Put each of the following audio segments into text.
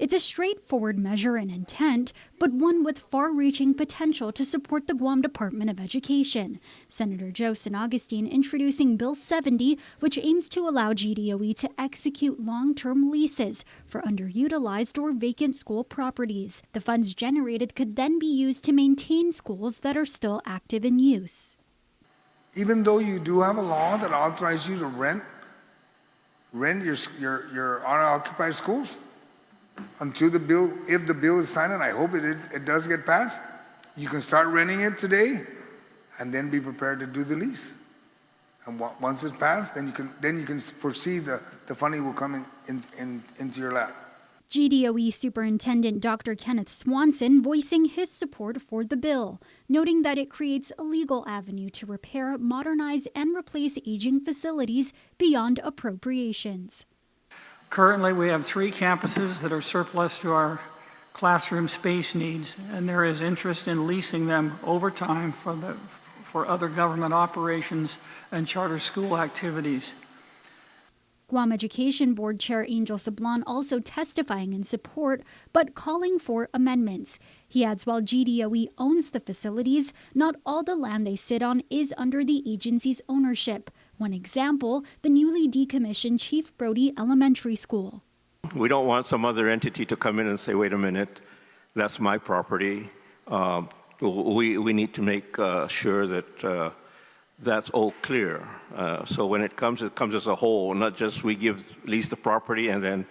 It's a straightforward measure in intent, but one with far-reaching potential to support the Guam Department of Education. Senator Joe San Agustin introducing Bill 70, which aims to allow GDOE to execute long-term leases for underutilized or vacant school properties. The funds generated could then be used to maintain schools that are still active in use. Even though you do have a law that authorizes you to rent your unoccupied schools, until the bill, if the bill is signed, and I hope it does get passed, you can start renting it today and then be prepared to do the lease. And once it's passed, then you can foresee the funding will come into your lap. GDOE Superintendent Dr. Kenneth Swanson voicing his support for the bill, noting that it creates a legal avenue to repair, modernize, and replace aging facilities beyond appropriations. Currently, we have 3 campuses that are surplus to our classroom space needs, and there is interest in leasing them over time for other government operations and charter school activities. Guam Education Board Chair Angel Sablan also testifying in support, but calling for amendments. He adds while GDOE owns the facilities, not all the land they sit on is under the agency's ownership. One example, the newly decommissioned Chief Brody Elementary School. We don't want some other entity to come in and say, wait a minute, that's my property. We need to make sure that that's all clear. So when it comes as a whole, not just we lease the property and then,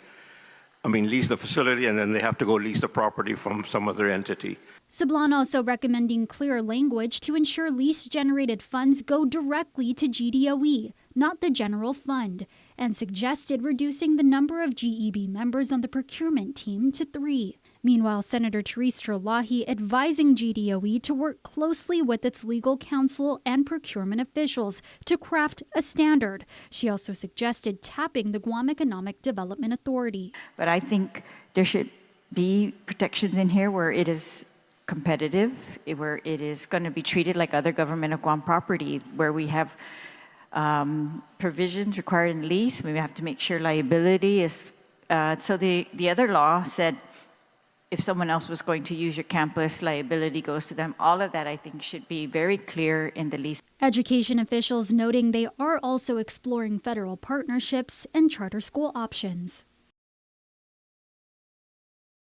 lease the facility and then they have to go lease the property from some other entity. Sablan also recommending clear language to ensure lease-generated funds go directly to GDOE, not the general fund, and suggested reducing the number of GEB members on the procurement team to 3. Meanwhile, Senator Therese Trelahi advising GDOE to work closely with its legal counsel and procurement officials to craft a standard. She also suggested tapping the Guam Economic Development Authority. But I think there should be protections in here where it is competitive, where it is going to be treated like other government of Guam property, where we have provisions required in the lease. We have to make sure liability is, so the other law said if someone else was going to use your campus, liability goes to them. All of that, I think, should be very clear in the lease. Education officials noting they are also exploring federal partnerships and charter school options.